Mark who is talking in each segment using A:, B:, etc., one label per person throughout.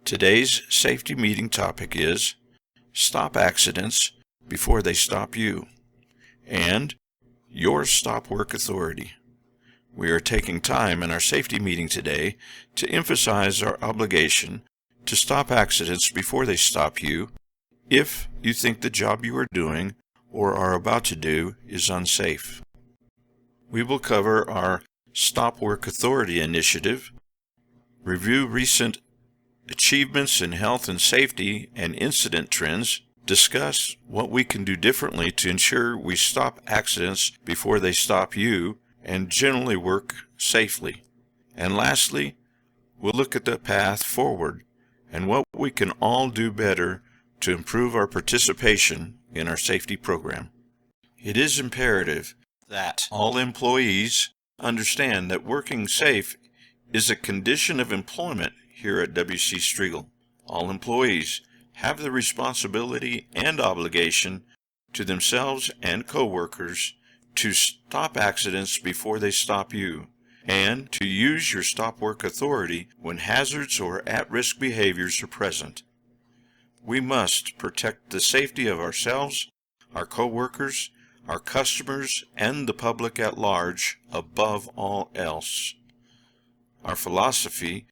A: Today's safety meeting topic is Stop Accidents Before They Stop You, and Your Stop Work Authority. We are taking time in our safety meeting today to emphasize our obligation to stop accidents before they stop you if you think the job you are doing or are about to do is unsafe. We will cover our Stop Work Authority initiative, review recent achievements in health and safety and incident trends, discuss what we can do differently to ensure we stop accidents before they stop you, and generally work safely. And lastly, we'll look at the path forward and what we can all do better to improve our participation in our safety program. It is imperative that all employees understand that working safe is a condition of employment here at W.C. Strigl. All employees have the responsibility and obligation to themselves and coworkers to stop accidents before they stop you, and to use your stop work authority when hazards or at-risk behaviors are present. We must protect the safety of ourselves, our coworkers, our customers, and the public at large above all else. Our philosophy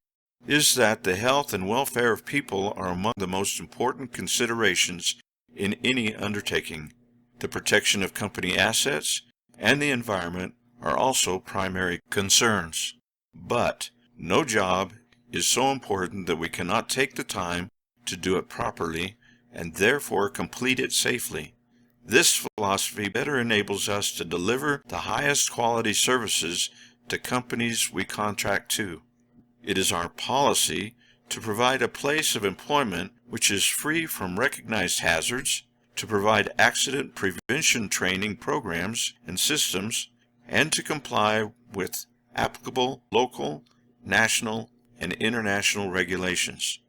A: is that the health and welfare of people are among the most important considerations in any undertaking. The protection of company assets and the environment are also primary concerns. But no job is so important that we cannot take the time to do it properly and therefore complete it safely. This philosophy better enables us to deliver the highest quality services to companies we contract to. It is our policy to provide a place of employment which is free from recognized hazards, to provide accident prevention training programs and systems, and to comply with applicable local, national, and international regulations.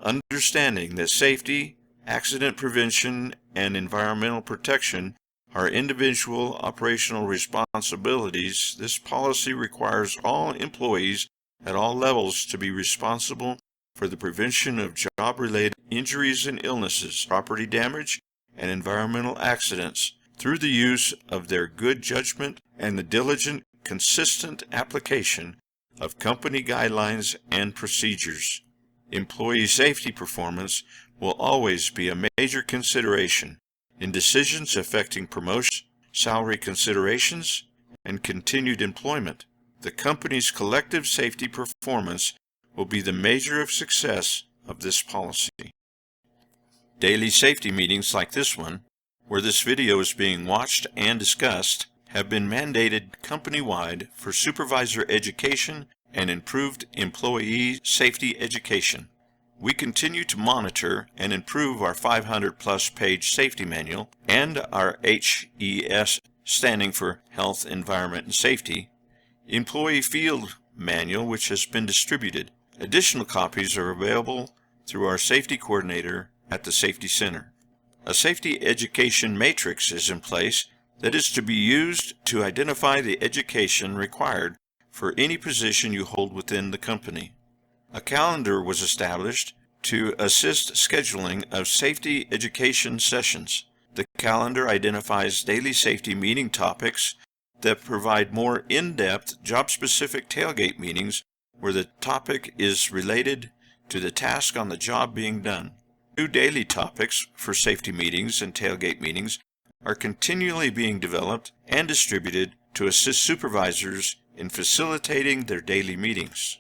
A: Understanding that safety, accident prevention, and environmental protection are individual operational responsibilities, this policy requires all employees at all levels to be responsible for the prevention of job-related injuries and illnesses, property damage, and environmental accidents through the use of their good judgment and the diligent, consistent application of company guidelines and procedures. Employee safety performance will always be a major consideration in decisions affecting promotion, salary considerations, and continued employment. The company's collective safety performance will be the measure of success of this policy. Daily safety meetings like this one, where this video is being watched and discussed, have been mandated company-wide for supervisor education and improved employee safety education. We continue to monitor and improve our 500-plus page safety manual and our HES, standing for Health, Environment, and Safety, employee field manual, which has been distributed. Additional copies are available through our safety coordinator at the Safety Center. A safety education matrix is in place that is to be used to identify the education required for any position you hold within the company. A calendar was established to assist scheduling of safety education sessions. The calendar identifies daily safety meeting topics that provide more in-depth, job-specific tailgate meetings where the topic is related to the task on the job being done. New daily topics for safety meetings and tailgate meetings are continually being developed and distributed to assist supervisors in facilitating their daily meetings.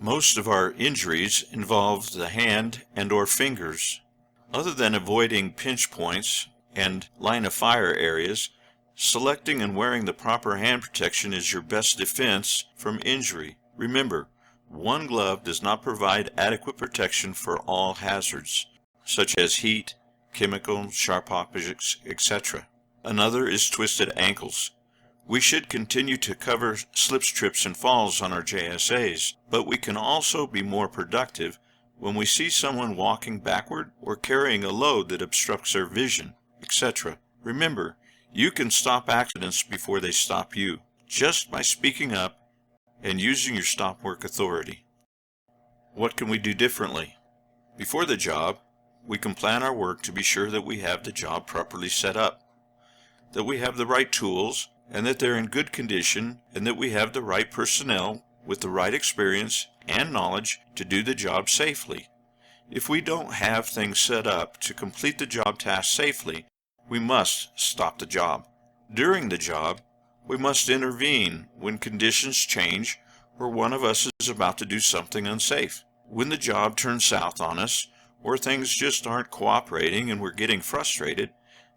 A: Most of our injuries involve the hand and/or fingers. Other than avoiding pinch points and line of fire areas, selecting and wearing the proper hand protection is your best defense from injury. Remember, one glove does not provide adequate protection for all hazards, such as heat, chemical, sharp objects, etc. Another is twisted ankles. We should continue to cover slips, trips, and falls on our JSAs, but we can also be more productive when we see someone walking backward or carrying a load that obstructs their vision, etc. Remember, you can stop accidents before they stop you, just by speaking up and using your stop work authority. What can we do differently? Before the job, we can plan our work to be sure that we have the job properly set up, that we have the right tools, and that they're in good condition, and that we have the right personnel with the right experience and knowledge to do the job safely. If we don't have things set up to complete the job task safely, we must stop the job. During the job, we must intervene when conditions change or one of us is about to do something unsafe. When the job turns south on us, or things just aren't cooperating and we're getting frustrated,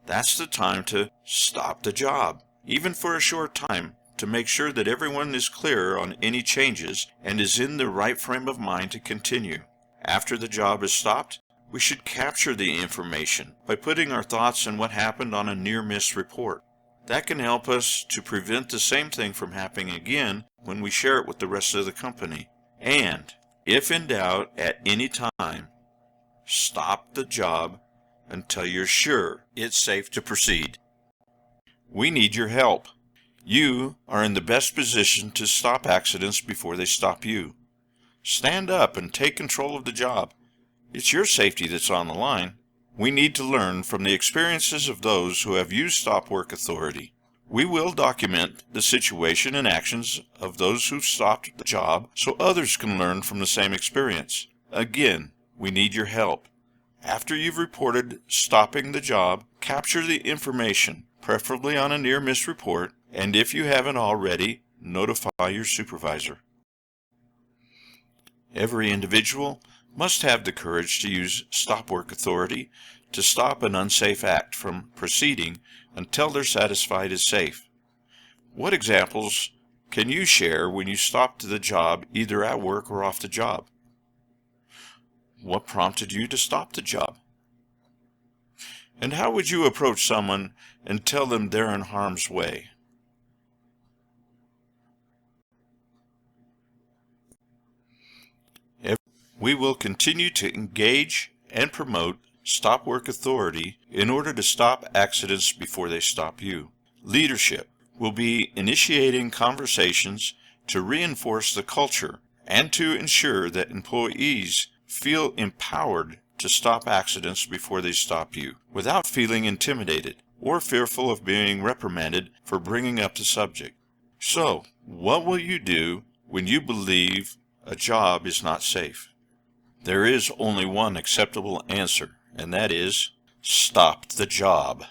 A: that's the time to stop the job, even for a short time, to make sure that everyone is clear on any changes and is in the right frame of mind to continue. After the job is stopped, we should capture the information by putting our thoughts and what happened on a near-miss report. That can help us to prevent the same thing from happening again when we share it with the rest of the company. And, if in doubt at any time, stop the job until you're sure it's safe to proceed. We need your help. You are in the best position to stop accidents before they stop you. Stand up and take control of the job. It's your safety that's on the line. We need to learn from the experiences of those who have used stop work authority. We will document the situation and actions of those who've stopped the job so others can learn from the same experience. Again, we need your help. After you've reported stopping the job, capture the information, preferably on a near-miss report, and if you haven't already, notify your supervisor. Every individual must have the courage to use stop work authority to stop an unsafe act from proceeding until they're satisfied it's safe. What examples can you share when you stopped the job either at work or off the job? What prompted you to stop the job? And how would you approach someone and tell them they're in harm's way? We will continue to engage and promote stop work authority in order to stop accidents before they stop you. Leadership will be initiating conversations to reinforce the culture and to ensure that employees feel empowered to stop accidents before they stop you, without feeling intimidated or fearful of being reprimanded for bringing up the subject. So, what will you do when you believe a job is not safe? There is only one acceptable answer, and that is, stop the job.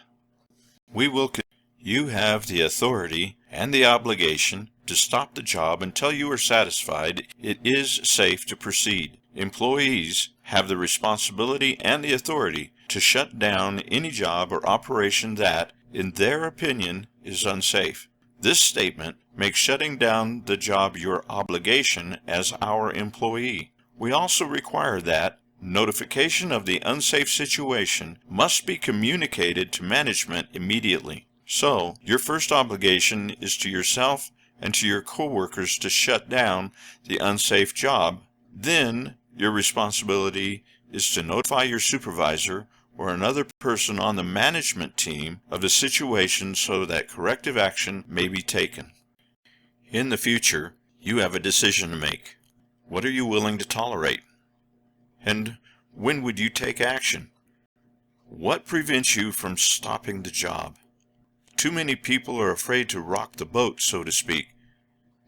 A: You have the authority and the obligation to stop the job until you are satisfied it is safe to proceed. Employees have the responsibility and the authority to shut down any job or operation that, in their opinion, is unsafe. This statement makes shutting down the job your obligation as our employee. We also require that notification of the unsafe situation must be communicated to management immediately. So, your first obligation is to yourself and to your coworkers to shut down the unsafe job. Then, your responsibility is to notify your supervisor or another person on the management team of the situation so that corrective action may be taken. In the future, you have a decision to make. What are you willing to tolerate? And when would you take action? What prevents you from stopping the job? Too many people are afraid to rock the boat, so to speak.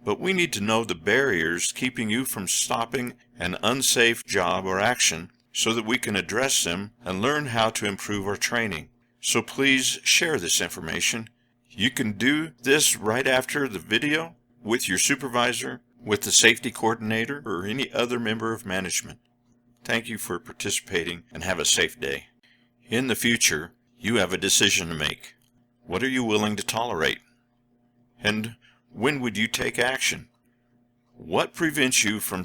A: But we need to know the barriers keeping you from stopping an unsafe job or action so that we can address them and learn how to improve our training. So please share this information. You can do this right after the video with your supervisor, with the safety coordinator, or any other member of management. Thank you for participating and have a safe day. In the future, you have a decision to make. What are you willing to tolerate? And when would you take action? What prevents you from